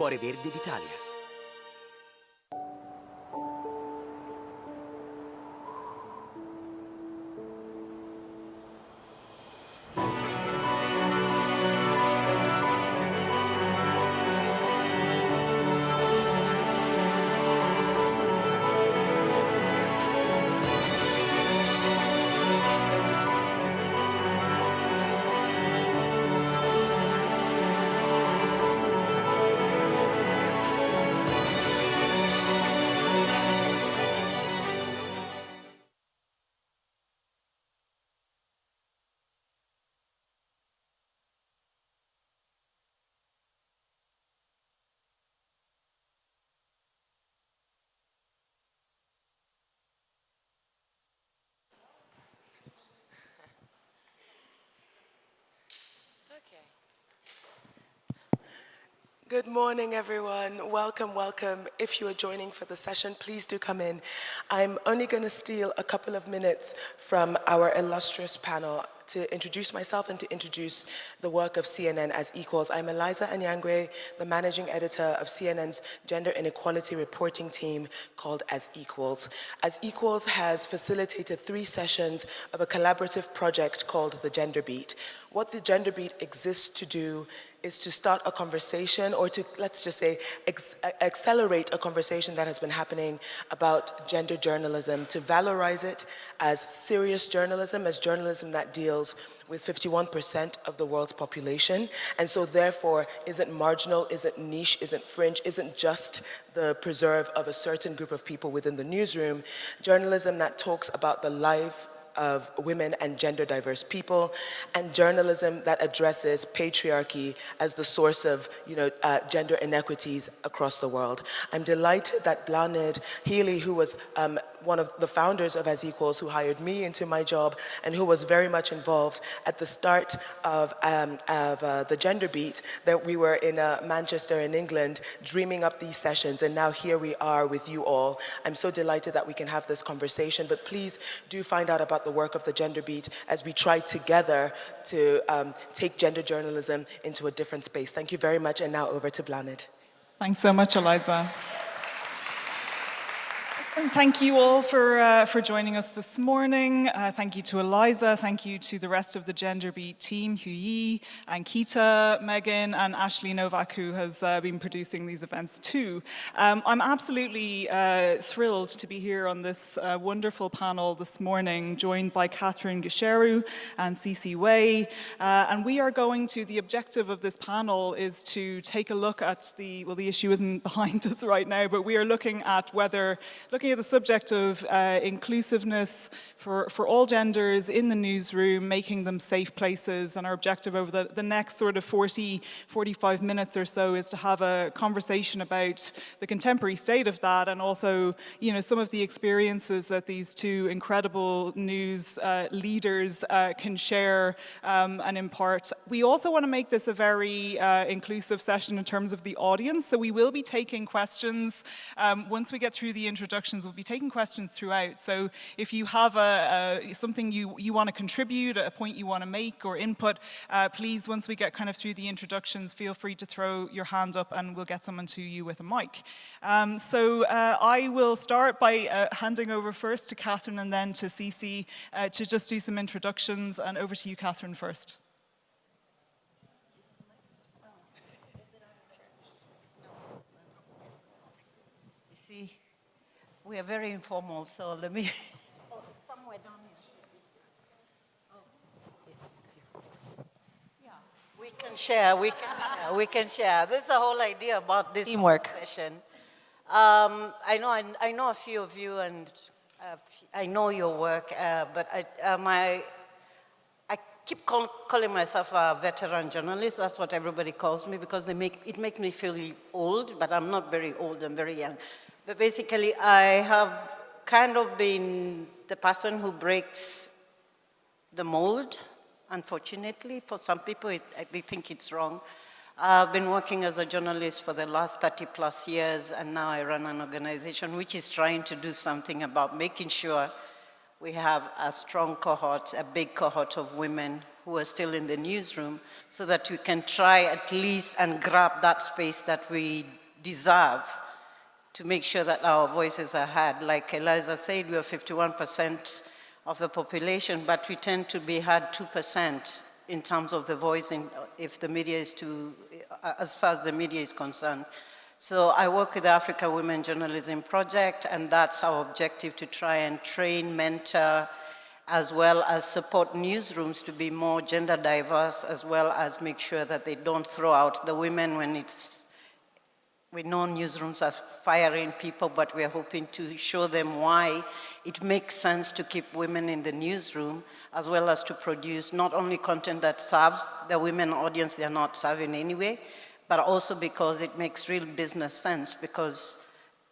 Cuore Verde d'Italia. Good morning, everyone. Welcome, welcome. If you are joining for the session, please do come in. I'm only going to steal a couple of minutes from our illustrious panel to introduce myself and to introduce the work of CNN as Equals. I'm Eliza Anyangwe, the managing editor of CNN's gender inequality reporting team called As Equals. As Equals has facilitated 3 sessions of a collaborative project called the Gender Beat. What the Gender Beat exists to do is to start a conversation, or to, let's just say, accelerate a conversation that has been happening about gender journalism, to valorize it as serious journalism, as journalism that deals with 51% of the world's population, and so therefore isn't marginal, isn't niche, isn't fringe, isn't just the preserve of a certain group of people within the newsroom. Journalism that talks about the life of women and gender diverse people, and journalism that addresses patriarchy as the source of gender inequities across the world. I'm delighted that Blathnaid Healy, who was one of the founders of As Equals, who hired me into my job and who was very much involved at the start of the Gender Beat, that we were in Manchester in England dreaming up these sessions, and now here we are with you all. I'm so delighted that we can have this conversation, but please do find out about the work of the Gender Beat as we try together to take gender journalism into a different space. Thank you very much, and now over to Blathnaid. Thanks so much, Eliza. And thank you all for joining us this morning. Thank you to Eliza. Thank you to the rest of the Gender Beat team, Huyi, Ankita, Megan, and Ashley Novak, who has been producing these events too. I'm absolutely thrilled to be here on this wonderful panel this morning, joined by Catherine Gicheru and Sisi Wei. And we are going to, the objective of this panel is to take a look at the issue isn't behind us right now, but we are looking at the subject of inclusiveness for all genders in the newsroom, making them safe places. And our objective over the next sort of 45 minutes or so is to have a conversation about the contemporary state of that, and also, some of the experiences that these 2 incredible news leaders can share and impart. We also want to make this a very inclusive session in terms of the audience, so we will be taking questions. Once we get through the introductions, we'll be taking questions throughout. So if you have something you want to contribute, a point you want to make or input, please, once we get kind of through the introductions, feel free to throw your hand up and we'll get someone to you with a mic. So I will start by handing over first to Catherine and then to Sisi to just do some introductions. And over to you, Catherine, first. We are very informal, so let me... somewhere down here. Oh, yes, it's you. Yeah, we can share. That's the whole idea about this teamwork session. I know a few of you, and I know your work, but I keep calling myself a veteran journalist. That's what everybody calls me, because it makes me feel old, but I'm not very old, I'm very young. But basically, I have kind of been the person who breaks the mold, unfortunately. For some people, they think it's wrong. I've been working as a journalist for the last 30 plus years, and now I run an organization which is trying to do something about making sure we have a strong cohort, a big cohort of women who are still in the newsroom, so that we can try at least and grab that space that we deserve to make sure that our voices are heard. Like Eliza said, we are 51% of the population, but we tend to be heard 2% in terms of the voice if the media is as far as the media is concerned. So I work with the Africa Women Journalism Project, and that's our objective, to try and train, mentor, as well as support newsrooms to be more gender diverse, as well as make sure that they don't throw out the women when we know newsrooms are firing people, but we're hoping to show them why it makes sense to keep women in the newsroom, as well as to produce not only content that serves the women audience they're not serving anyway, but also because it makes real business sense, because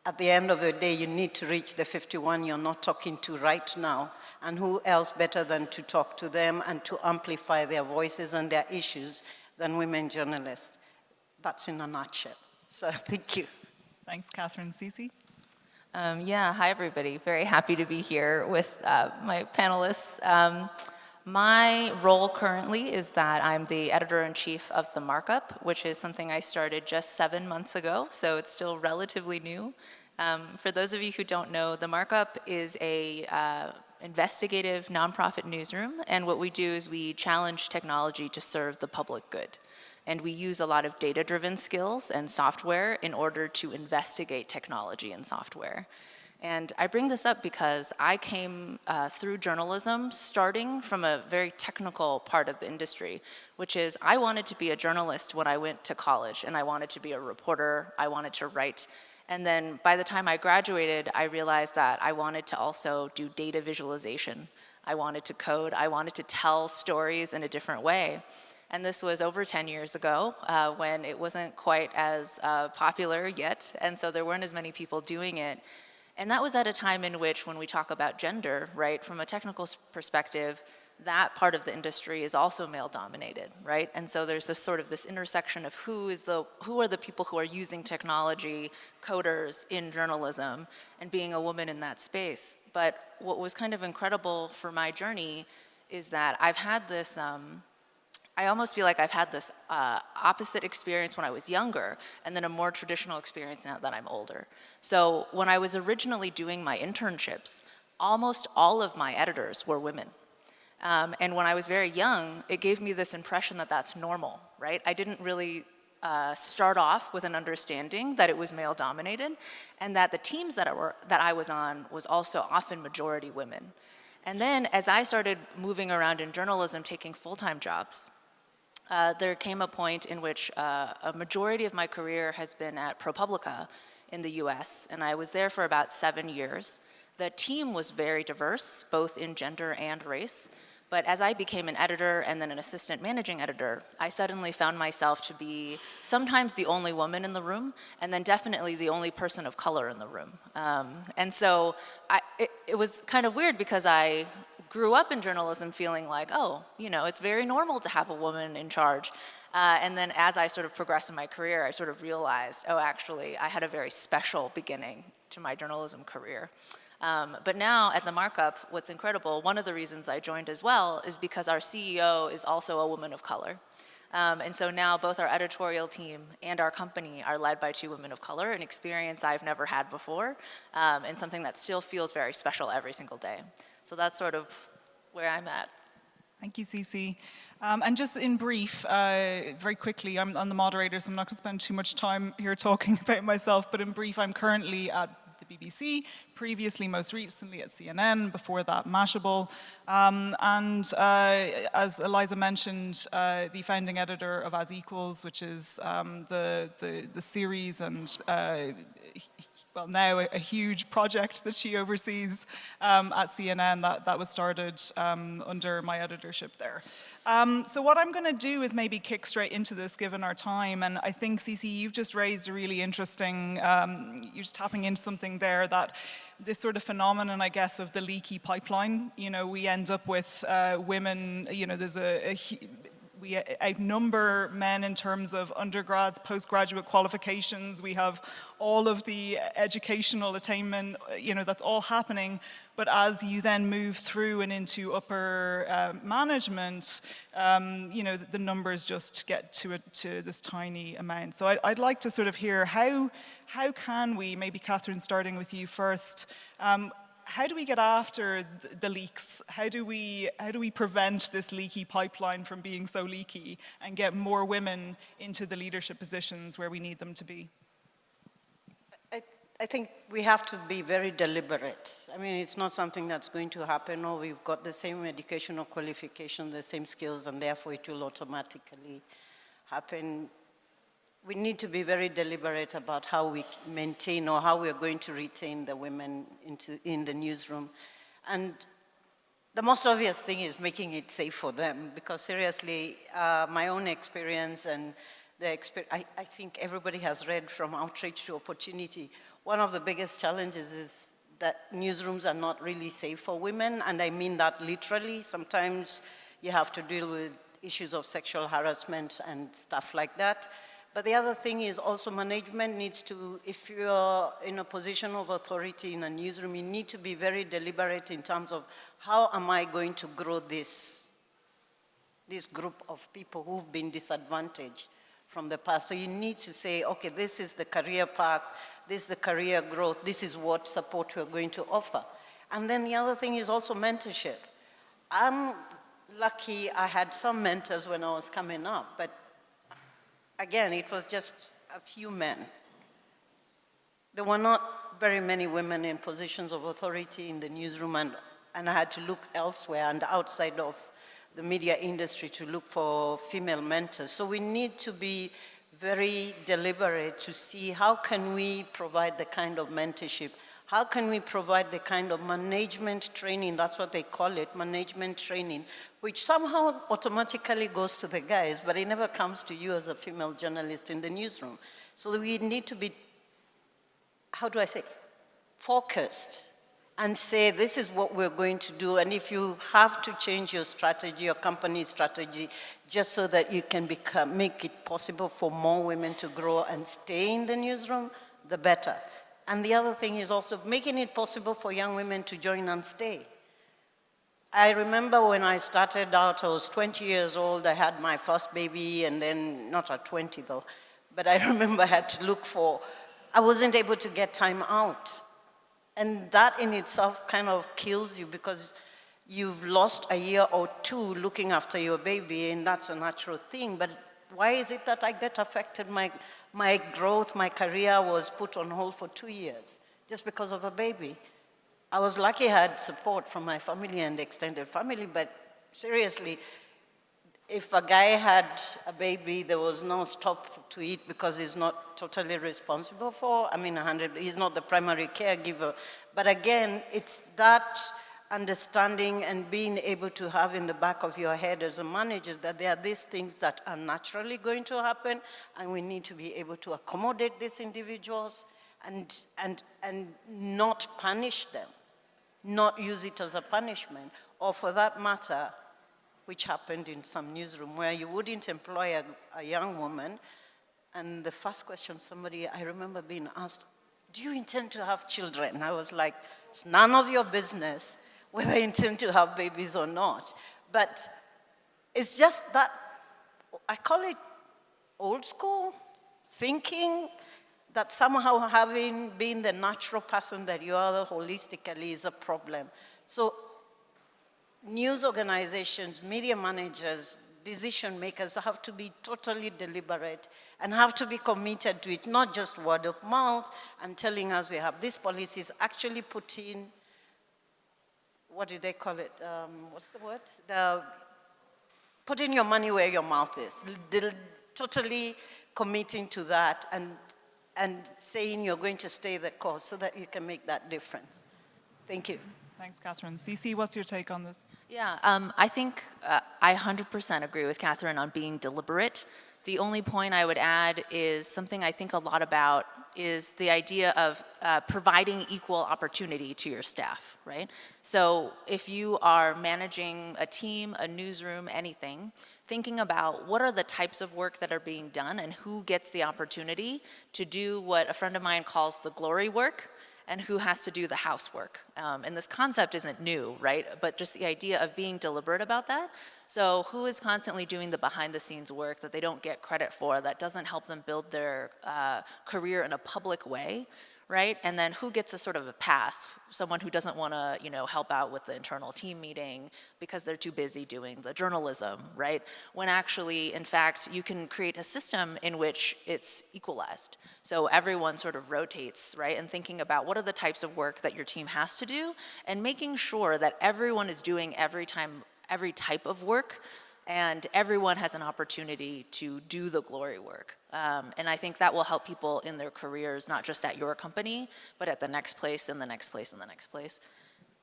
at the end of the day, you need to reach the 51 you're not talking to right now, and who else better than to talk to them and to amplify their voices and their issues than women journalists. That's in a nutshell. So thank you. Thanks, Catherine. Sisi? Yeah, hi everybody. Very happy to be here with my panelists. My role currently is that I'm the editor-in-chief of the Markup, which is something I started just 7 months ago, so it's still relatively new. For those of you who don't know, the Markup is a investigative nonprofit newsroom, and what we do is we challenge technology to serve the public good. And we use a lot of data-driven skills and software in order to investigate technology and software. And I bring this up because I came through journalism starting from a very technical part of the industry, which is I wanted to be a journalist when I went to college, and I wanted to be a reporter, I wanted to write. And then by the time I graduated, I realized that I wanted to also do data visualization. I wanted to code, I wanted to tell stories in a different way. And this was over 10 years ago when it wasn't quite as popular yet, and so there weren't as many people doing it. And that was at a time in which, when we talk about gender, right, from a technical perspective, that part of the industry is also male-dominated, right? And so there's this intersection of who are the people who are using technology, coders in journalism, and being a woman in that space. But what was kind of incredible for my journey is that I've had this I almost feel like I've had this opposite experience when I was younger, and then a more traditional experience now that I'm older. So when I was originally doing my internships, almost all of my editors were women. And when I was very young, it gave me this impression that that's normal, right? I didn't really start off with an understanding that it was male-dominated, and that the teams that I was on was also often majority women. And then as I started moving around in journalism, taking full-time jobs, there came a point in which a majority of my career has been at ProPublica in the US, and I was there for about 7 years. The team was very diverse, both in gender and race, but as I became an editor and then an assistant managing editor, I suddenly found myself to be sometimes the only woman in the room, and then definitely the only person of color in the room. And so it was kind of weird, because I grew up in journalism feeling like, oh, you know, it's very normal to have a woman in charge. And then as I sort of progressed in my career, I sort of realized, oh, actually, I had a very special beginning to my journalism career. But now at the Markup, what's incredible, one of the reasons I joined as well is because our CEO is also a woman of color. And so now both our editorial team and our company are led by 2 women of color, an experience I've never had before, and something that still feels very special every single day. So that's sort of where I'm at. Thank you, Sisi. And just in brief, very quickly, I'm the moderator, so I'm not going to spend too much time here talking about myself, but in brief, I'm currently at the BBC, previously, most recently at CNN, before that Mashable. As Eliza mentioned, the founding editor of As Equals, which is the series and well, now a huge project that she oversees at CNN that was started under my editorship there. So what I'm going to do is maybe kick straight into this, given our time. And I think, Sisi, you've just raised a really interesting, you're just tapping into something there, that this sort of phenomenon, I guess, of the leaky pipeline. You know, we end up with women, you know, there's we outnumber men in terms of undergrads, postgraduate qualifications. We have all of the educational attainment, that's all happening. But as you then move through and into upper management, the numbers just get to this tiny amount. So I'd like to sort of hear how can we, maybe Catherine, starting with you first, how do we get after the leaks? How do we prevent this leaky pipeline from being so leaky and get more women into the leadership positions where we need them to be? I think we have to be very deliberate. I mean, it's not something that's going to happen, or we've got the same educational qualification, the same skills, and therefore it will automatically happen. We need to be very deliberate about how we maintain or how we're going to retain the women in the newsroom. And the most obvious thing is making it safe for them, because seriously, my own experience and I think everybody has read From Outrage to Opportunity. One of the biggest challenges is that newsrooms are not really safe for women, and I mean that literally. Sometimes you have to deal with issues of sexual harassment and stuff like that. But the other thing is also management needs to, if you're in a position of authority in a newsroom, you need to be very deliberate in terms of how am I going to grow this group of people who've been disadvantaged from the past. So you need to say, okay, this is the career path, this is the career growth, this is what support we're going to offer. And then the other thing is also mentorship. I'm lucky I had some mentors when I was coming up, but again, it was just a few men. There were not very many women in positions of authority in the newsroom, and I had to look elsewhere and outside of the media industry to look for female mentors. So we need to be very deliberate to see how can we provide the kind of mentorship, how can we provide the kind of management training, that's what they call it, management training, which somehow automatically goes to the guys, but it never comes to you as a female journalist in the newsroom. So we need to be, how do I say, focused and say, this is what we're going to do. And if you have to change your strategy, your company's strategy, just so that you can make it possible for more women to grow and stay in the newsroom, the better. And the other thing is also making it possible for young women to join and stay. I remember when I started out, I was 20 years old, I had my first baby, and then, not at 20 though, but I remember I had to look for, I wasn't able to get time out. And that in itself kind of kills you, because you've lost a year or two looking after your baby, and that's a natural thing. But why is it that I get affected? My growth, my career was put on hold for 2 years just because of a baby. I was lucky I had support from my family and extended family, but seriously, if a guy had a baby, there was no stop to eat because he's not totally responsible for, he's not the primary caregiver. But again, it's that understanding and being able to have in the back of your head as a manager that there are these things that are naturally going to happen, and we need to be able to accommodate these individuals and not punish them, not use it as a punishment, or for that matter, which happened in some newsroom where you wouldn't employ a young woman, and the first question I remember being asked, do you intend to have children? I was like, it's none of your business whether I intend to have babies or not. But it's just that, I call it old school thinking, that somehow having been the natural person that you are holistically is a problem. So news organizations, media managers, decision makers have to be totally deliberate and have to be committed to it, not just word of mouth and telling us we have these policies, actually put in, what do they call it? What's the word? Putting your money where your mouth is. Totally committing to that and saying you're going to stay the course so that you can make that difference. Thank you. Thanks, Catherine. Sisi, what's your take on this? Yeah, I think I 100% agree with Catherine on being deliberate. The only point I would add is something I think a lot about is the idea of providing equal opportunity to your staff, right? So if you are managing a team, a newsroom, anything, thinking about what are the types of work that are being done and who gets the opportunity to do what a friend of mine calls the glory work, and who has to do the housework. And this concept isn't new, right? But just the idea of being deliberate about that. So who is constantly doing the behind the scenes work that they don't get credit for, that doesn't help them build their career in a public way, right? And then who gets a sort of a pass? Someone who doesn't want to, help out with the internal team meeting because they're too busy doing the journalism, right? When actually, in fact, you can create a system in which it's equalized. So everyone sort of rotates, right? And thinking about what are the types of work that your team has to do, and making sure that everyone is doing every type of work, and everyone has an opportunity to do the glory work. And I think that will help people in their careers, not just at your company, but at the next place, and the next place, and the next place.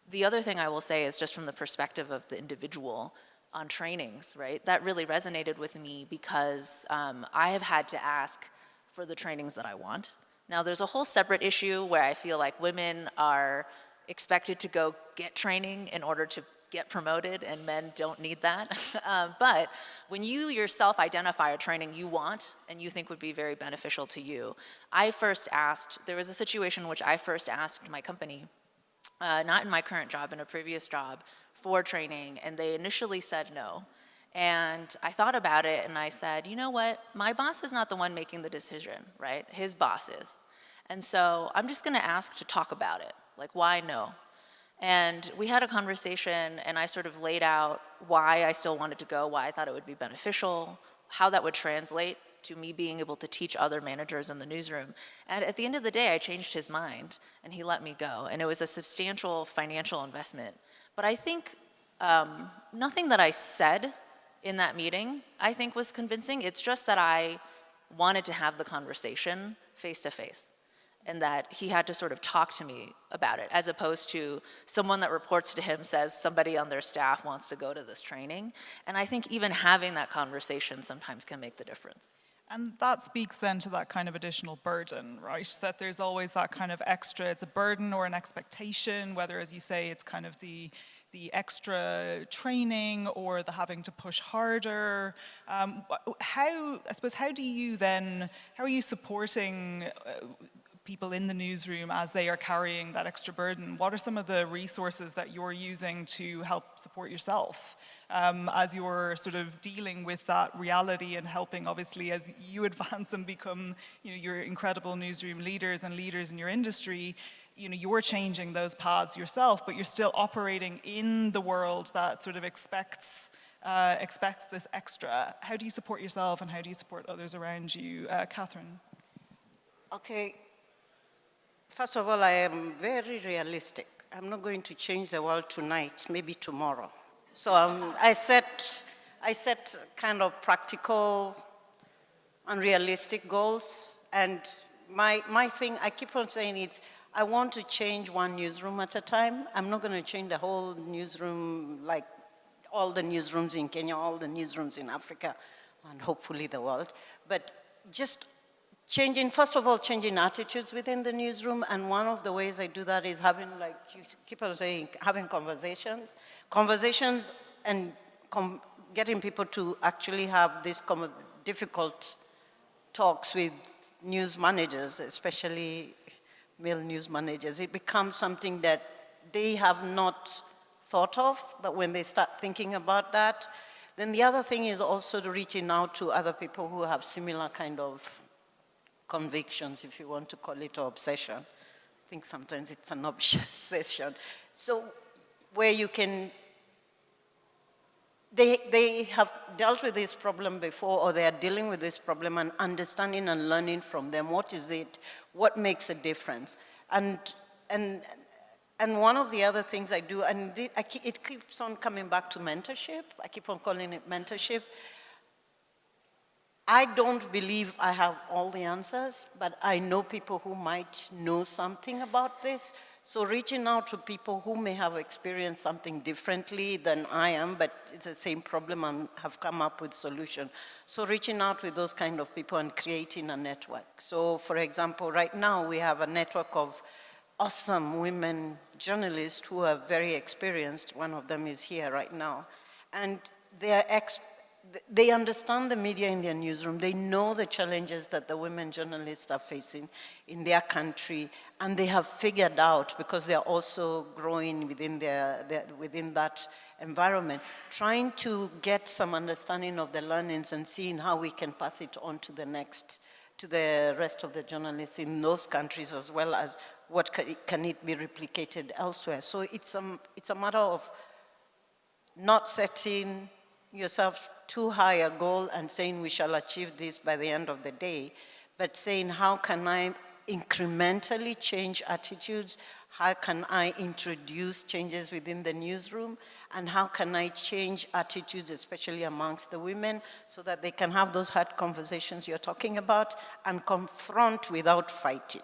The other thing I will say is just from the perspective of the individual on trainings, right? That really resonated with me because I have had to ask for the trainings that I want. Now there's a whole separate issue where I feel like women are expected to go get training in order to get promoted, and men don't need that. But when you yourself identify a training you want and you think would be very beneficial to you, there was a situation in which I first asked my company, not in my current job, in a previous job, for training, and they initially said no. And I thought about it and I said, you know what, my boss is not the one making the decision, right? His boss is. And so I'm just gonna ask to talk about it, like why no? And we had a conversation and I sort of laid out why I still wanted to go, why I thought it would be beneficial, how that would translate to me being able to teach other managers in the newsroom. And at the end of the day, I changed his mind and he let me go. And it was a substantial financial investment. But I think nothing that I said in that meeting, I think was convincing. It's just that I wanted to have the conversation face to face, and that he had to sort of talk to me about it, as opposed to someone that reports to him says somebody on their staff wants to go to this training. And I think even having that conversation sometimes can make the difference. And that speaks then to that kind of additional burden, right? That there's always that kind of extra, it's a burden or an expectation, whether, as you say, it's kind of the extra training or the having to push harder. How are you supporting people in the newsroom as they are carrying that extra burden? What are some of the resources that you're using to help support yourself as you're sort of dealing with that reality and helping, obviously, as you advance and become, your incredible newsroom leaders and leaders in your industry, you're changing those paths yourself, but you're still operating in the world that sort of expects this extra. How do you support yourself and how do you support others around you? Catherine? Okay. First of all, I am very realistic. I'm not going to change the world tonight, maybe tomorrow. So I set kind of practical, unrealistic goals. And my thing, I keep on saying it's, I want to change one newsroom at a time. I'm not going to change the whole newsroom, like all the newsrooms in Kenya, all the newsrooms in Africa, and hopefully the world. But just first of all, changing attitudes within the newsroom, and one of the ways I do that is having, like you keep on saying, having conversations and getting people to actually have these difficult talks with news managers, especially male news managers. It becomes something that they have not thought of, but when they start thinking about that, then the other thing is also reaching out to other people who have similar kind of convictions, if you want to call it, or obsession. I think sometimes it's an obsession. So where you can, they have dealt with this problem before, or they are dealing with this problem and understanding and learning from them. What is it? What makes a difference? And one of the other things I do, and it keeps on coming back to mentorship. I keep on calling it mentorship. I don't believe I have all the answers, but I know people who might know something about this. So reaching out to people who may have experienced something differently than I am, but it's the same problem and have come up with solution. So reaching out with those kind of people and creating a network. So for example, right now we have a network of awesome women journalists who are very experienced. One of them is here right now. And they understand the media in their newsroom. They know the challenges that the women journalists are facing in their country, and they have figured out, because they are also growing within within that environment, trying to get some understanding of the learnings and seeing how we can pass it on to the rest of the journalists in those countries, as well as what can it be replicated elsewhere. So it's a matter of not setting yourself too high a goal and saying we shall achieve this by the end of the day, but saying how can I incrementally change attitudes, how can I introduce changes within the newsroom, and how can I change attitudes, especially amongst the women, so that they can have those hard conversations you're talking about and confront without fighting.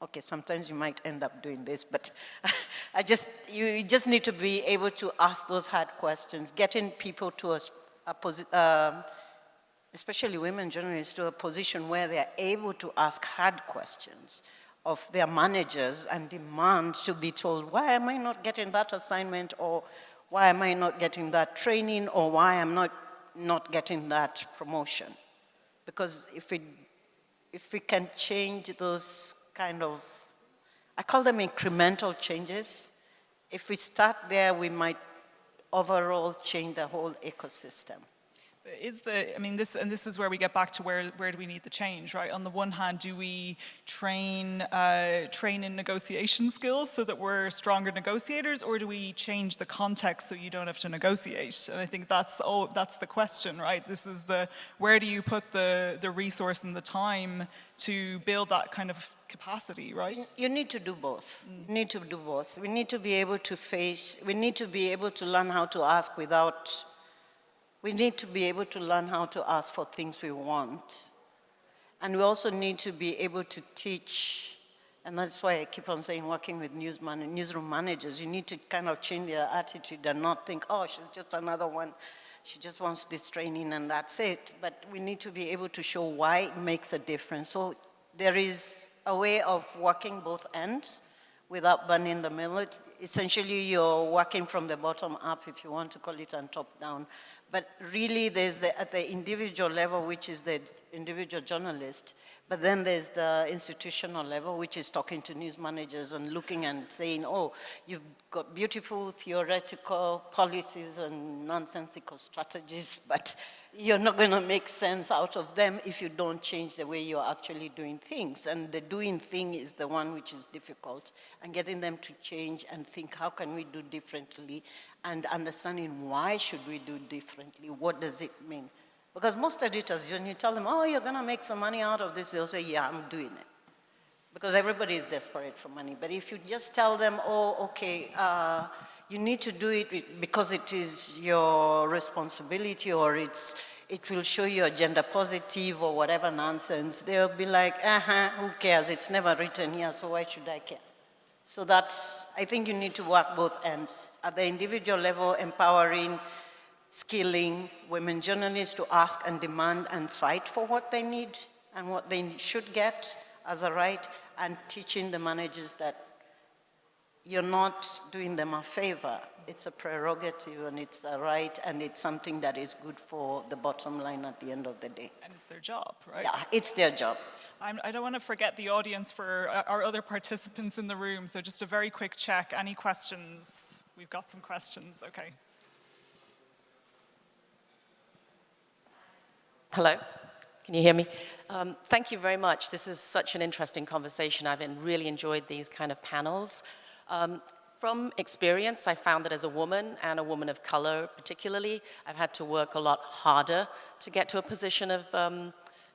Okay, sometimes you might end up doing this, but you just need to be able to ask those hard questions, getting people to especially women journalists, to a position where they're able to ask hard questions of their managers and demand to be told, why am I not getting that assignment, or why am I not getting that training, or why am I not getting that promotion? Because if we can change those kind of, I call them incremental changes. If we start there, we might overall change the whole ecosystem. This is where we get back to where do we need the change, right? On the one hand, do we train in negotiation skills so that we're stronger negotiators, or do we change the context so you don't have to negotiate? And I think that's the question, right? This is where do you put the resource and the time to build that kind of capacity, right? You need to do both. You need to do both. We need to be able to learn how to ask we need to be able to learn how to ask for things we want. And we also need to be able to teach, and that's why I keep on saying working with newsroom managers, you need to kind of change their attitude and not think, oh, she's just another one. She just wants this training and that's it. But we need to be able to show why it makes a difference. So there is a way of working both ends without burning the middle. Essentially, you're working from the bottom up, if you want to call it, and top down. But really, there's at the individual level, which is the individual journalist, but then there's the institutional level, which is talking to news managers and looking and saying, oh, you've got beautiful theoretical policies and nonsensical strategies, but you're not going to make sense out of them if you don't change the way you're actually doing things. And the doing thing is the one which is difficult, and getting them to change and think, how can we do differently, and understanding why should we do differently, what does it mean? Because most editors, when you tell them, oh, you're going to make some money out of this, they'll say, yeah, I'm doing it. Because everybody is desperate for money. But if you just tell them, oh, okay, you need to do it because it is your responsibility, or it will show you a gender positive or whatever nonsense, they'll be like, who cares? It's never written here, so why should I care? So I think you need to work both ends. At the individual level, empowering, skilling women journalists to ask and demand and fight for what they need and what they should get as a right, and teaching the managers that you're not doing them a favor. It's a prerogative, and it's a right, and it's something that is good for the bottom line at the end of the day. And it's their job, right? Yeah, it's their job. I don't want to forget the audience for our other participants in the room, so just a very quick check. Any questions? We've got some questions, okay. Hello, can you hear me? Thank you very much. This is such an interesting conversation. I've really enjoyed these kind of panels. From experience, I found that as a woman, and a woman of color particularly, I've had to work a lot harder to get to a position of,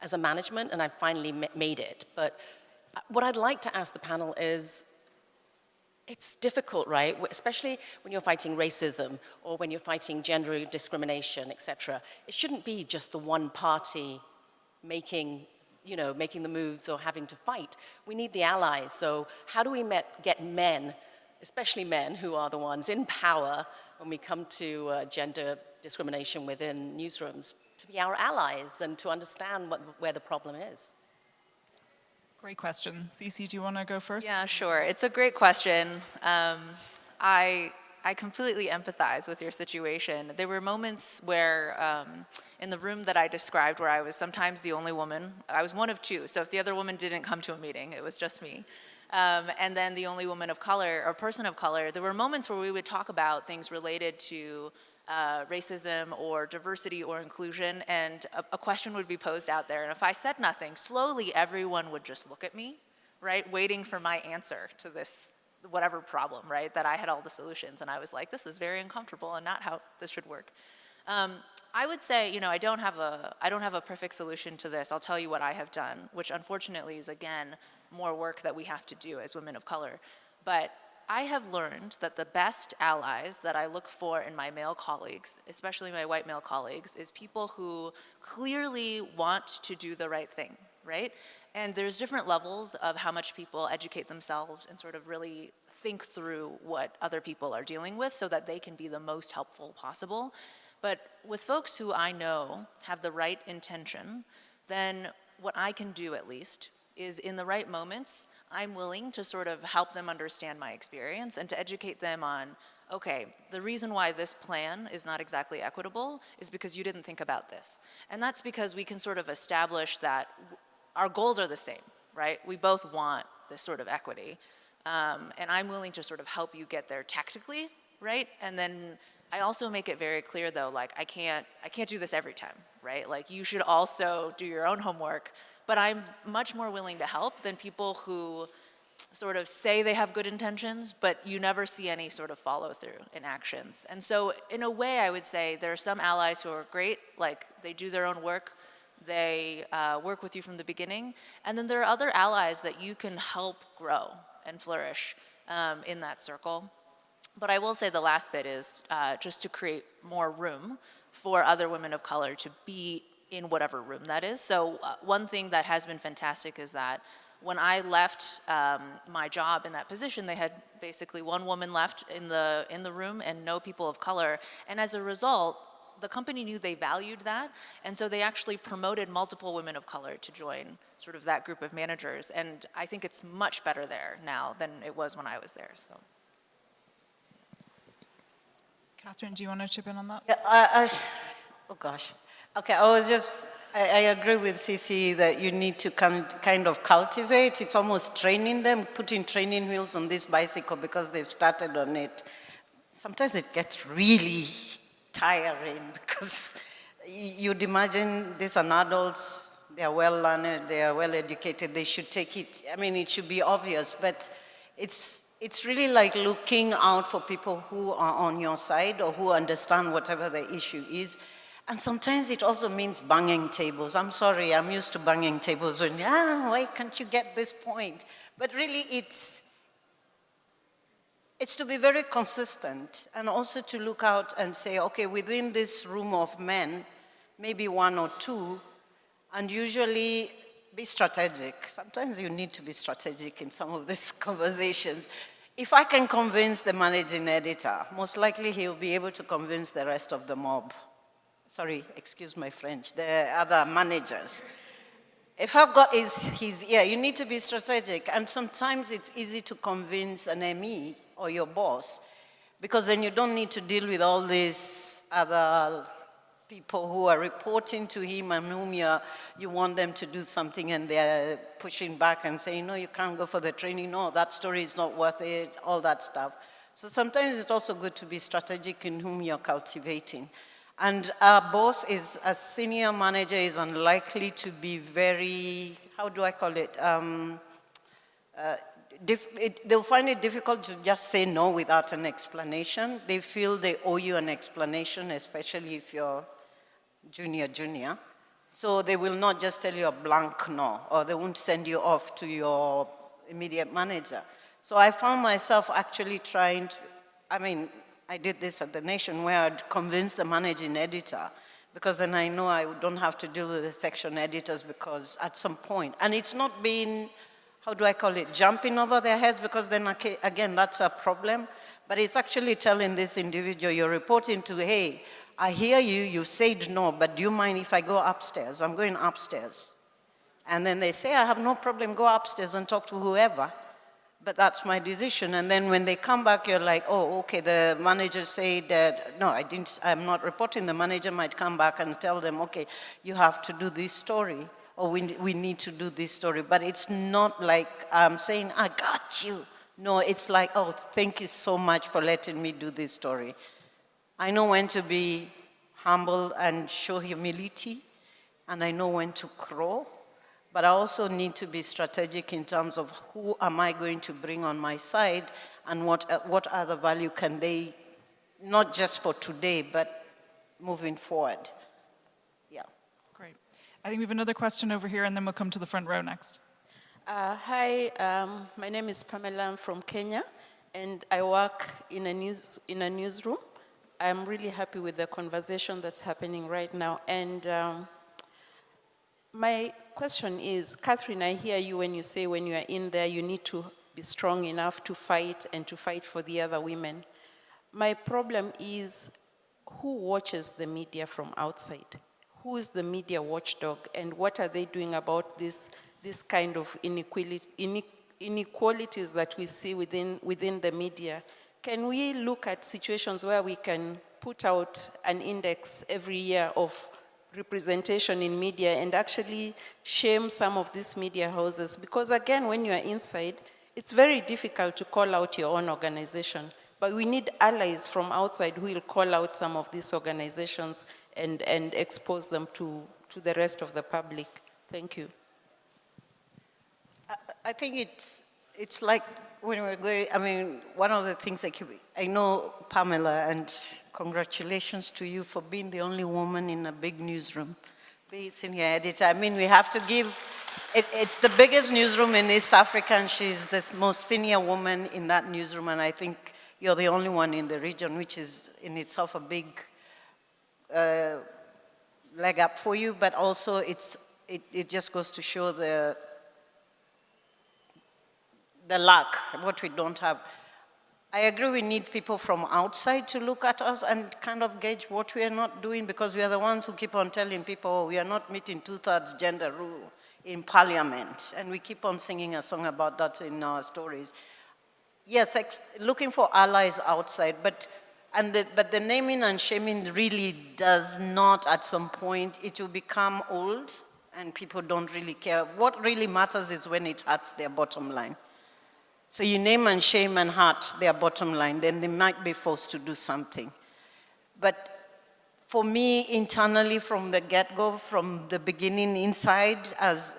as a management, and I finally made it. But what I'd like to ask the panel is, it's difficult, right? Especially when you're fighting racism, or when you're fighting gender discrimination, etc. It shouldn't be just the one party making the moves or having to fight. We need the allies. So how do we get men, especially men who are the ones in power when we come to gender discrimination within newsrooms, to be our allies and to understand where the problem is? Great question. Sisi, do you want to go first? Yeah, sure. It's a great question. I completely empathize with your situation. There were moments where, in the room that I described, where I was sometimes the only woman. I was one of two, so if the other woman didn't come to a meeting, it was just me. And then the only woman of color, or person of color, there were moments where we would talk about things related to racism or diversity or inclusion, and a question would be posed out there. And if I said nothing, slowly everyone would just look at me, right, waiting for my answer to this whatever problem, right, that I had all the solutions. And I was like, this is very uncomfortable and not how this should work. I would say, I don't have a perfect solution to this. I'll tell you what I have done, which unfortunately is, again, more work that we have to do as women of color. But I have learned that the best allies that I look for in my male colleagues, especially my white male colleagues, is people who clearly want to do the right thing, right? And there's different levels of how much people educate themselves and sort of really think through what other people are dealing with so that they can be the most helpful possible. But with folks who I know have the right intention, then what I can do at least is in the right moments, I'm willing to sort of help them understand my experience and to educate them on, okay, the reason why this plan is not exactly equitable is because you didn't think about this. And that's because we can sort of establish that our goals are the same, right? We both want this sort of equity. And I'm willing to sort of help you get there tactically, right? And then I also make it very clear though, like I can't do this every time, right? Like you should also do your own homework, but I'm much more willing to help than people who sort of say they have good intentions, but you never see any sort of follow through in actions. And so in a way, I would say there are some allies who are great, like they do their own work, they work with you from the beginning, and then there are other allies that you can help grow and flourish in that circle. But I will say the last bit is just to create more room for other women of color to be in whatever room that is. So one thing that has been fantastic is that when I left my job in that position, they had basically one woman left in the room and no people of color. And as a result, the company knew they valued that, and so they actually promoted multiple women of color to join sort of that group of managers. And I think it's much better there now than it was when I was there. So. Catherine, do you want to chip in on that? Yeah, oh gosh. Okay, I agree with Sisi that you need to kind of cultivate. It's almost training them, putting training wheels on this bicycle because they've started on it. Sometimes it gets really tiring because you'd imagine these are adults, they are well learned, they are well educated, they should take it, I mean, it should be obvious, but it's really like looking out for people who are on your side or who understand whatever the issue is. And sometimes it also means banging tables. I'm sorry, I'm used to banging tables when, why can't you get this point? But really it's to be very consistent and also to look out and say, okay, within this room of men, maybe one or two, and usually be strategic. Sometimes you need to be strategic in some of these conversations. If I can convince the managing editor, most likely he'll be able to convince the rest of the mob. Sorry, excuse my French, the other managers. If I've got his ear, you need to be strategic. And sometimes it's easy to convince an ME or your boss, because then you don't need to deal with all these other people who are reporting to him and whom you want them to do something and they're pushing back and saying, no, you can't go for the training, no, that story is not worth it, all that stuff. So sometimes it's also good to be strategic in whom you're cultivating. And our boss is, a senior manager, is unlikely to be very, how do I call it? They'll find it difficult to just say no without an explanation. They feel they owe you an explanation, especially if you're junior. So they will not just tell you a blank no, or they won't send you off to your immediate manager. So I found myself actually trying to, I did this at The Nation where I'd convince the managing editor because then I know I don't have to deal with the section editors, because at some point, and it's not being, how do I call it, jumping over their heads, because then again, that's a problem. But it's actually telling this individual, you're reporting to, hey, I hear you, you said no, but do you mind if I go upstairs? I'm going upstairs. And then they say, I have no problem, go upstairs and talk to whoever, but that's my decision. And then when they come back, you're like, oh, okay, the manager said that, no, I'm not reporting. The manager might come back and tell them, okay, you have to do this story, or we need to do this story. But it's not like I'm saying, I got you. No, it's like, oh, thank you so much for letting me do this story. I know when to be humble and show humility, and I know when to crow, but I also need to be strategic in terms of who am I going to bring on my side, and what other value can they, not just for today, but moving forward. Yeah. Great. I think we have another question over here, and then we'll come to the front row next. Hi, my name is Pamela. I'm from Kenya, and I work in a newsroom. I'm really happy with the conversation that's happening right now. And my question is, Catherine, I hear you when you say when you are in there, you need to be strong enough to fight and to fight for the other women. My problem is, who watches the media from outside? Who is the media watchdog, and what are they doing about this kind of inequalities that we see within the media? Can we look at situations where we can put out an index every year of representation in media and actually shame some of these media houses? Because again, when you are inside, it's very difficult to call out your own organization. But we need allies from outside who will call out some of these organizations and expose them to the rest of the public. Thank you. I think it's like when we're going, I mean, one of the things I know, Pamela, and congratulations to you for being the only woman in a big newsroom, be senior editor. I mean, we have to give, it's the biggest newsroom in East Africa, and she's the most senior woman in that newsroom, and I think you're the only one in the region, which is in itself a big leg up for you, but also it just goes to show the lack, what we don't have. I agree we need people from outside to look at us and kind of gauge what we are not doing, because we are the ones who keep on telling people, oh, we are not meeting 2/3 gender rule in parliament, and we keep on singing a song about that in our stories. Yes, looking for allies outside, but the naming and shaming really does not, at some point, it will become old and people don't really care. What really matters is when it hurts their bottom line. So you name and shame and hurt their bottom line, then they might be forced to do something. But for me, internally, from the get-go, from the beginning inside, as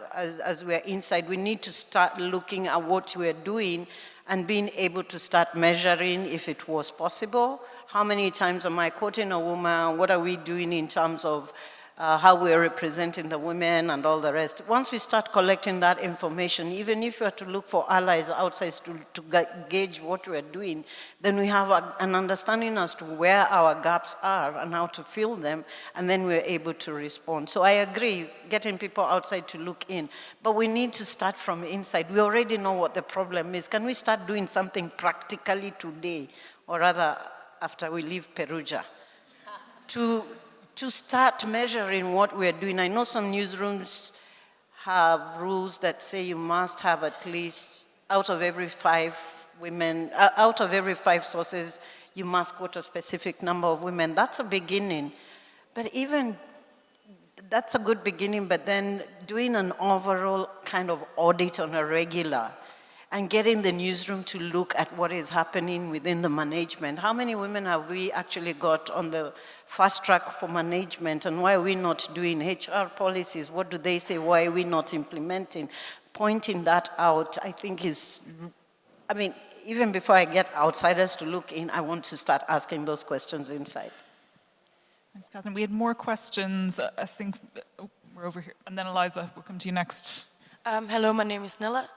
we're inside, we need to start looking at what we're doing and being able to start measuring if it was possible. How many times am I quoting a woman? What are we doing in terms of how we're representing the women and all the rest? Once we start collecting that information, even if we are to look for allies outside to gauge what we're doing, then we have an understanding as to where our gaps are and how to fill them, and then we're able to respond. So I agree, getting people outside to look in, but we need to start from inside. We already know what the problem is. Can we start doing something practically today, or rather after we leave Perugia, to start measuring what we're doing? I know some newsrooms have rules that say you must have at least, out of every 5 sources, you must quote a specific number of women. That's a beginning. But even, that's a good beginning, but then doing an overall kind of audit on a regular and getting the newsroom to look at what is happening within the management. How many women have we actually got on the fast track for management, and why are we not doing HR policies? What do they say? Why are we not implementing? Pointing that out, I think is, I mean, even before I get outsiders to look in, I want to start asking those questions inside. Thanks, Catherine. We had more questions. I think we're over here. And then Eliza, we'll come to you next. Hello, my name is Nella,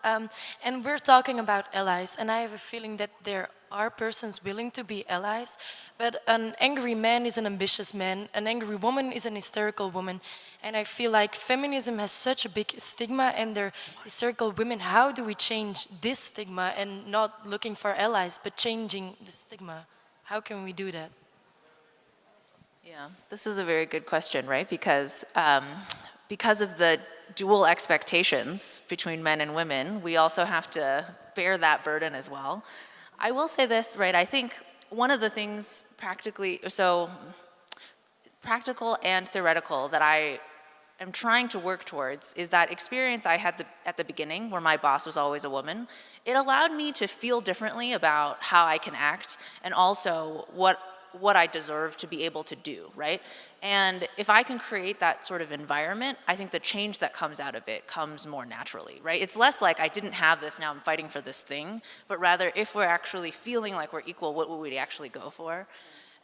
and we're talking about allies, and I have a feeling that there are persons willing to be allies, but an angry man is an ambitious man, an angry woman is an hysterical woman, and I feel like feminism has such a big stigma, and they're hysterical women. How do we change this stigma and not looking for allies, but changing the stigma? How can we do that? Yeah, this is a very good question, right? Because of the dual expectations between men and women, we also have to bear that burden as well. I will say this, right? I think one of the things practical and theoretical that I am trying to work towards is that experience I had at the beginning where my boss was always a woman. It allowed me to feel differently about how I can act and also what I deserve to be able to do, right? And if I can create that sort of environment, I think the change that comes out of it comes more naturally, right? It's less like I didn't have this, now I'm fighting for this thing, but rather if we're actually feeling like we're equal, what would we actually go for?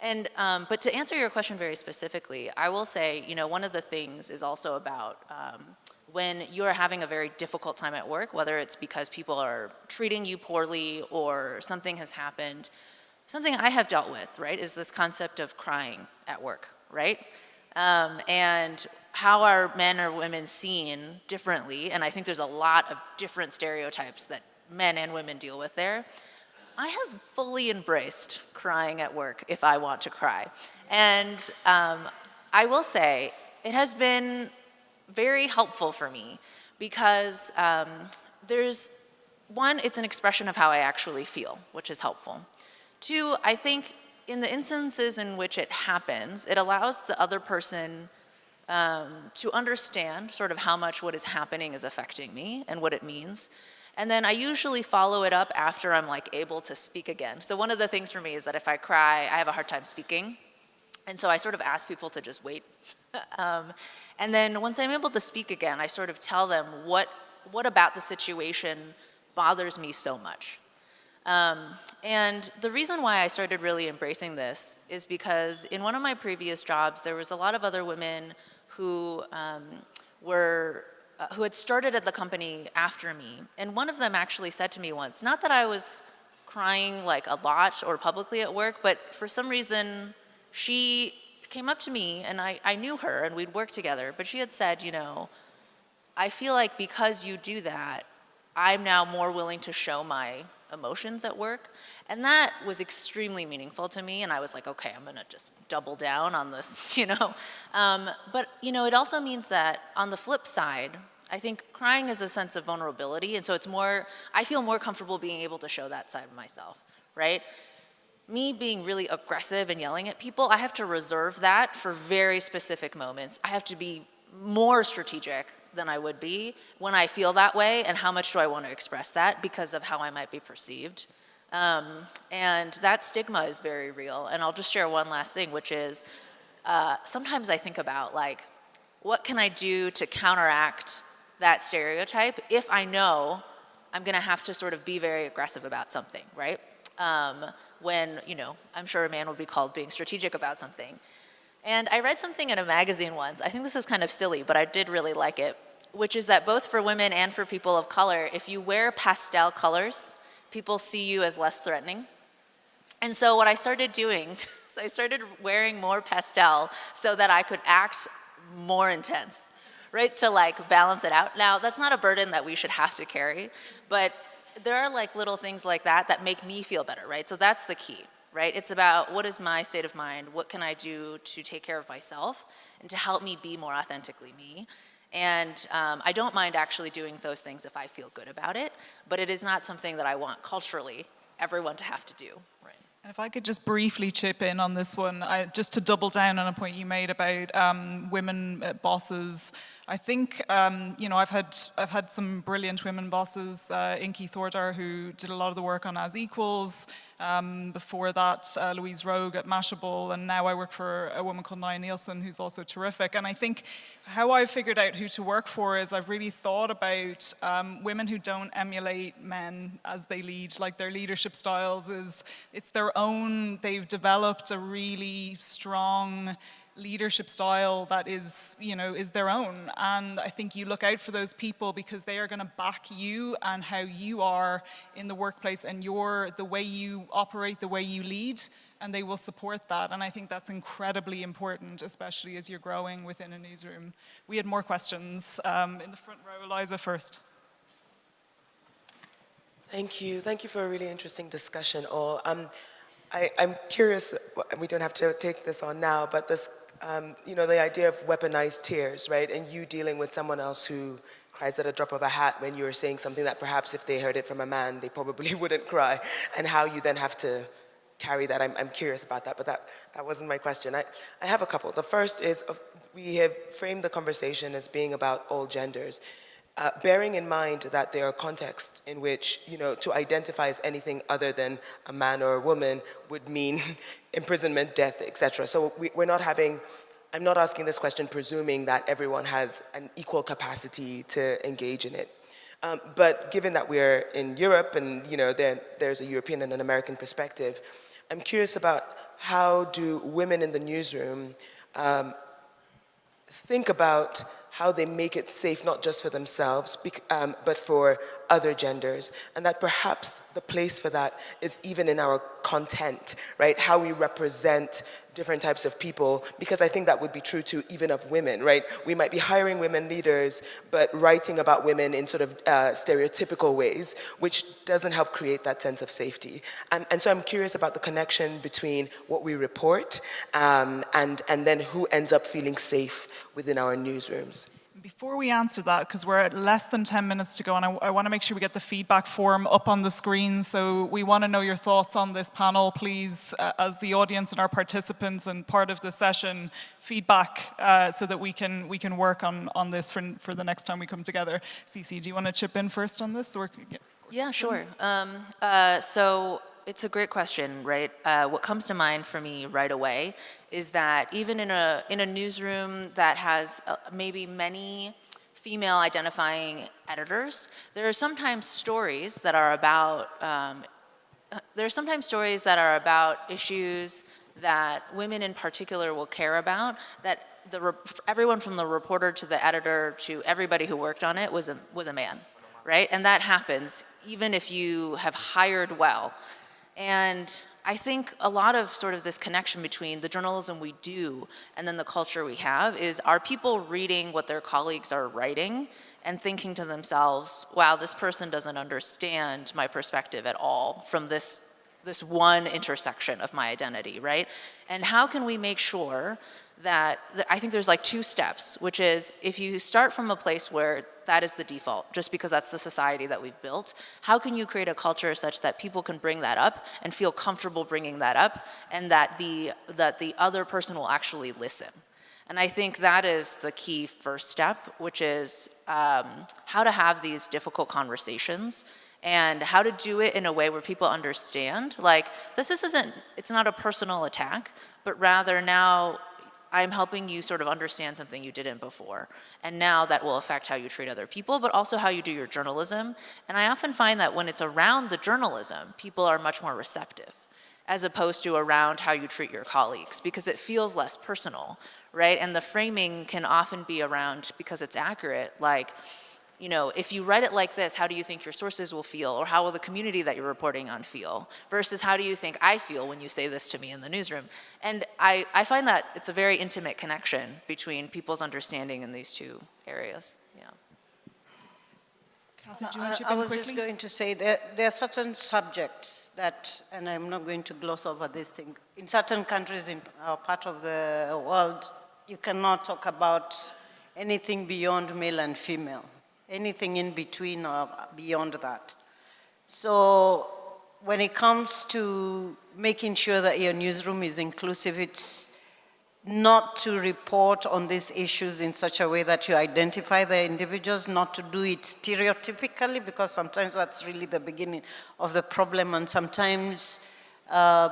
And, but to answer your question very specifically, I will say, you know, one of the things is also about when you're having a very difficult time at work, whether it's because people are treating you poorly or something has happened, something I have dealt with, right, is this concept of crying at work, right? And how are men or women seen differently? And I think there's a lot of different stereotypes that men and women deal with there. I have fully embraced crying at work if I want to cry. And I will say it has been very helpful for me because there's, one, it's an expression of how I actually feel, which is helpful. Two, I think in the instances in which it happens, it allows the other person to understand sort of how much what is happening is affecting me and what it means. And then I usually follow it up after I'm like able to speak again. So one of the things for me is that if I cry, I have a hard time speaking. And so I sort of ask people to just wait. And then once I'm able to speak again, I sort of tell them what about the situation bothers me so much. And the reason why I started really embracing this is because in one of my previous jobs, there was a lot of other women who who had started at the company after me. And one of them actually said to me once, not that I was crying like a lot or publicly at work, but for some reason, she came up to me and I knew her and we'd worked together, but she had said, you know, I feel like because you do that, I'm now more willing to show my emotions at work. And that was extremely meaningful to me. And I was like, okay, I'm gonna just double down on this, you know. But, you know, it also means that on the flip side, I think crying is a sense of vulnerability. And so it's more, I feel more comfortable being able to show that side of myself, right? Me being really aggressive and yelling at people, I have to reserve that for very specific moments. I have to be more strategic than I would be when I feel that way, and how much do I want to express that because of how I might be perceived. And that stigma is very real. And I'll just share one last thing, which is sometimes I think about like, what can I do to counteract that stereotype if I know I'm gonna have to sort of be very aggressive about something, right? When, you know, I'm sure a man would be called being strategic about something. And I read something in a magazine once, I think this is kind of silly, but I did really like it, which is that both for women and for people of color, if you wear pastel colors, people see you as less threatening. And so what I started doing, so I started wearing more pastel so that I could act more intense, right? To like balance it out. Now, that's not a burden that we should have to carry, but there are like little things like that that make me feel better, right? So that's the key, right? It's about what is my state of mind? What can I do to take care of myself and to help me be more authentically me? And I don't mind actually doing those things if I feel good about it, but it is not something that I want culturally everyone to have to do. Right. If I could just briefly chip in on this one, just to double down on a point you made about women bosses. I think you know, I've had some brilliant women bosses. Inky Thordar, who did a lot of the work on As Equals. Before that, Louise Rogue at Mashable, and now I work for a woman called Nia Nielsen, who's also terrific. And I think how I've figured out who to work for is I've really thought about women who don't emulate men as they lead, like their leadership styles it's their own. They've developed a really strong leadership style that is, is their own. And I think you look out for those people because they are going to back you and how you are in the workplace and the way you operate, the way you lead, and they will support that. And I think that's incredibly important, especially as you're growing within a newsroom. We had more questions. In the front row, Eliza first. Thank you. Thank you for a really interesting discussion, all. I'm curious, we don't have to take this on now, but this, the idea of weaponized tears, right? And you dealing with someone else who cries at a drop of a hat when you're saying something that perhaps if they heard it from a man, they probably wouldn't cry, and how you then have to carry that. I'm curious about that, but that wasn't my question. I have a couple. The first is, we have framed the conversation as being about all genders. Bearing in mind that there are contexts in which, to identify as anything other than a man or a woman would mean imprisonment, death, etc. So I'm not asking this question presuming that everyone has an equal capacity to engage in it. But given that we're in Europe and, there's a European and an American perspective, I'm curious about how do women in the newsroom think about how they make it safe, not just for themselves, but for other genders, and that perhaps the place for that is even in our content, right? How we represent different types of people, because I think that would be true too, even of women, right? We might be hiring women leaders, but writing about women in sort of stereotypical ways, which doesn't help create that sense of safety. And so I'm curious about the connection between what we report and then who ends up feeling safe within our newsrooms. Before we answer that, because we're at less than 10 minutes to go, and I want to make sure we get the feedback form up on the screen, so we want to know your thoughts on this panel, please, as the audience and our participants and part of the session, feedback so that we can work on this for the next time we come together. Sisi, do you want to chip in first on this? Or, yeah, sure. So it's a great question, right? What comes to mind for me right away is that even in a newsroom that has maybe many female identifying editors, there are sometimes stories that are about issues that women in particular will care about, that everyone from the reporter to the editor to everybody who worked on it was a man, right? And that happens even if you have hired well. And I think a lot of sort of this connection between the journalism we do and then the culture we have is, are people reading what their colleagues are writing and thinking to themselves, wow, this person doesn't understand my perspective at all from this one intersection of my identity, right? And how can we make sure that I think there's like two steps, which is if you start from a place where that is the default, just because that's the society that we've built, how can you create a culture such that people can bring that up and feel comfortable bringing that up, and that the other person will actually listen? And I think that is the key first step, which is how to have these difficult conversations and how to do it in a way where people understand, like, it's not a personal attack, but rather now I'm helping you sort of understand something you didn't before. And now that will affect how you treat other people, but also how you do your journalism. And I often find that when it's around the journalism, people are much more receptive, as opposed to around how you treat your colleagues, because it feels less personal, right? And the framing can often be around, because it's accurate, like, if you write it like this, how do you think your sources will feel? Or how will the community that you're reporting on feel? Versus how do you think I feel when you say this to me in the newsroom? And I find that it's a very intimate connection between people's understanding in these two areas. Yeah. Catherine, do you want to chip in I was quickly? just going to say that there are certain subjects that, and I'm not going to gloss over this thing, in certain countries in our part of the world, you cannot talk about anything beyond male and female. Anything in between or beyond that. So when it comes to making sure that your newsroom is inclusive, it's not to report on these issues in such a way that you identify the individuals, not to do it stereotypically, because sometimes that's really the beginning of the problem, and sometimes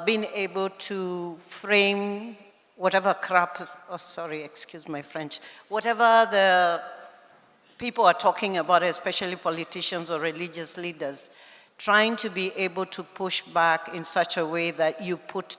being able to frame whatever crap, excuse my French, whatever the people are talking about, especially politicians or religious leaders, trying to be able to push back in such a way that you put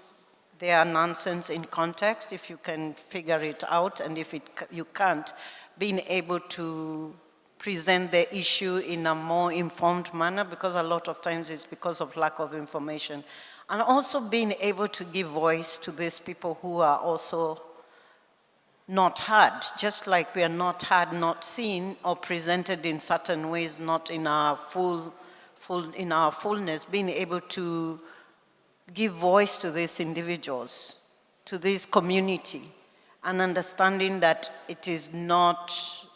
they are nonsense in context, if you can figure it out, and if you can't, being able to present the issue in a more informed manner, because a lot of times it's because of lack of information. And also being able to give voice to these people who are also not heard, just like we are not heard, not seen, or presented in certain ways, not in our fullness, being able to give voice to these individuals, to this community, and understanding that it is not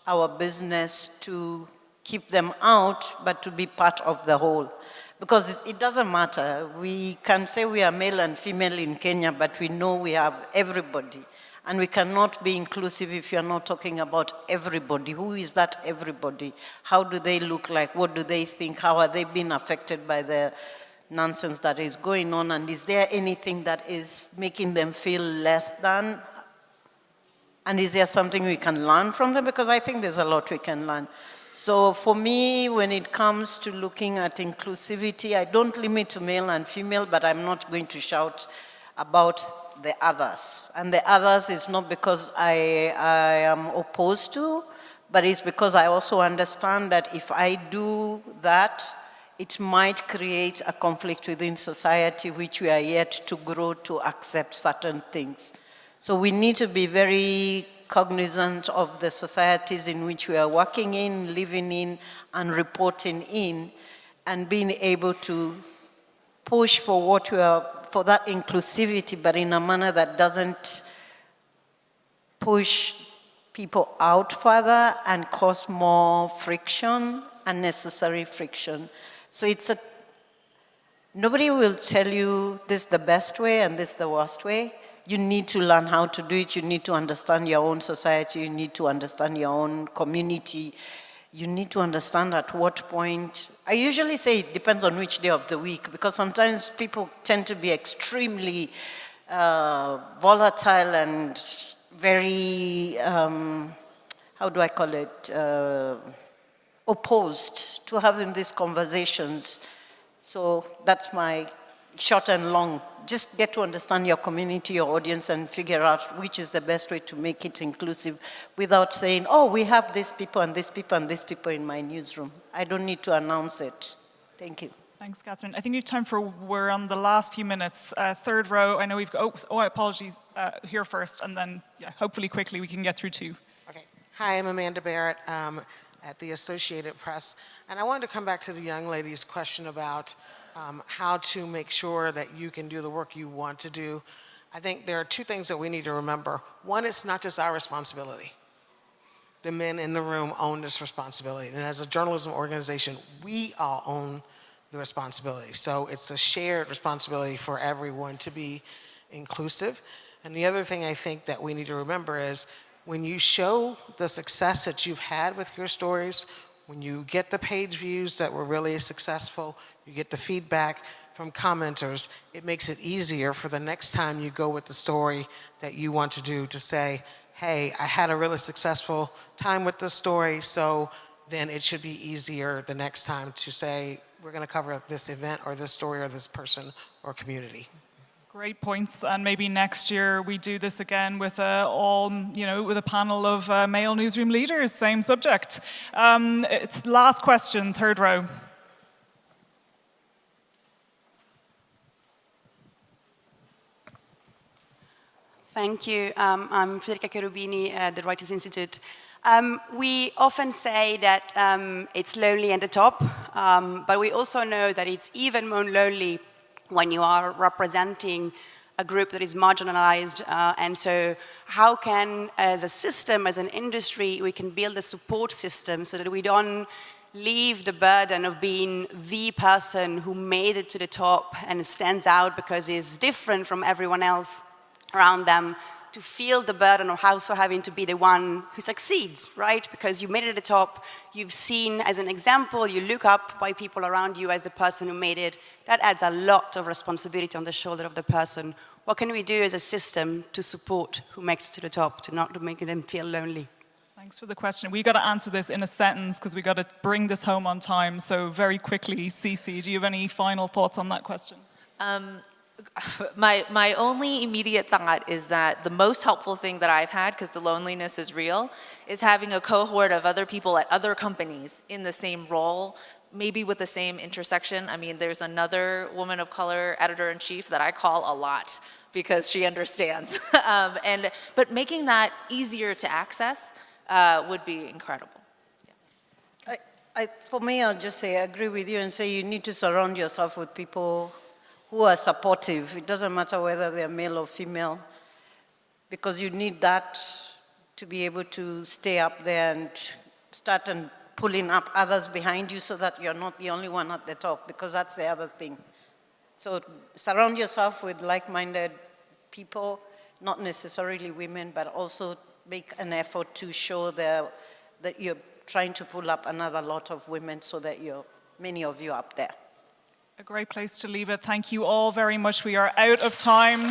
our business to keep them out, but to be part of the whole. Because it doesn't matter. We can say we are male and female in Kenya, but we know we have everybody. And we cannot be inclusive if you're not talking about everybody. Who is that everybody? How do they look like? What do they think? How are they being affected by the nonsense that is going on? And is there anything that is making them feel less than? And is there something we can learn from them? Because I think there's a lot we can learn. So for me, when it comes to looking at inclusivity, I don't limit to male and female, but I'm not going to shout about the others. And the others is not because I am opposed to, but it's because I also understand that if I do that, it might create a conflict within society which we are yet to grow to accept certain things. So we need to be very cognizant of the societies in which we are working in, living in, and reporting in, and being able to push for what we are, for that inclusivity, but in a manner that doesn't push people out further and cause more friction, unnecessary friction. So nobody will tell you this is the best way and this is the worst way. You need to learn how to do it. You need to understand your own society. You need to understand your own community. You need to understand at what point. I usually say it depends on which day of the week, because sometimes people tend to be extremely volatile and very, how do I call it, opposed to having these conversations. So that's my short and long. Just get to understand your community, your audience, and figure out which is the best way to make it inclusive without saying, oh, we have these people and these people and these people in my newsroom. I don't need to announce it. Thank you. Thanks, Catherine. I think we have time for, we're on the last few minutes. Third row, I know we've got, apologies, here first, and then, yeah, hopefully quickly we can get through two. Okay. Hi, I'm Amanda Barrett at the Associated Press. And I wanted to come back to the young lady's question about how to make sure that you can do the work you want to do. I think there are two things that we need to remember. One, it's not just our responsibility. The men in the room own this responsibility. And as a journalism organization, we all own the responsibility. So it's a shared responsibility for everyone to be inclusive. And the other thing I think that we need to remember is when you show the success that you've had with your stories, when you get the page views that were really successful, you get the feedback from commenters, it makes it easier for the next time you go with the story that you want to do to say, hey, I had a really successful time with this story, so then it should be easier the next time to say, we're going to cover this event or this story or this person or community. Great points, and maybe next year we do this again with with a panel of male newsroom leaders, same subject. Last question, third row. Thank you. I'm Federica Cherubini at the Reuters Institute. We often say that it's lonely at the top, but we also know that it's even more lonely when you are representing a group that is marginalized. And so how can, as a system, as an industry, we can build a support system so that we don't leave the burden of being the person who made it to the top and stands out because he's different from everyone else around them, to feel the burden of also having to be the one who succeeds, right? Because you made it at the top, you've seen as an example, you look up by people around you as the person who made it. That adds a lot of responsibility on the shoulder of the person. What can we do as a system to support who makes it to the top, to not make them feel lonely? Thanks for the question. We've got to answer this in a sentence because we've got to bring this home on time. So very quickly, Sisi, do you have any final thoughts on that question? My only immediate thought is that the most helpful thing that I've had, because the loneliness is real, is having a cohort of other people at other companies in the same role, maybe with the same intersection. I mean, there's another woman of color editor-in-chief that I call a lot because she understands. But making that easier to access would be incredible. For me, I'll just say, I agree with you and say you need to surround yourself with people who are supportive. It doesn't matter whether they're male or female, because you need that to be able to stay up there and start and pulling up others behind you so that you're not the only one at the top, because that's the other thing. So surround yourself with like-minded people, not necessarily women, but also make an effort to show that you're trying to pull up another lot of women so that many of you are up there. A great place to leave it. Thank you all very much. We are out of time.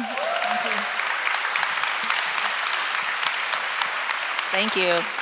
Thank you. Thank you.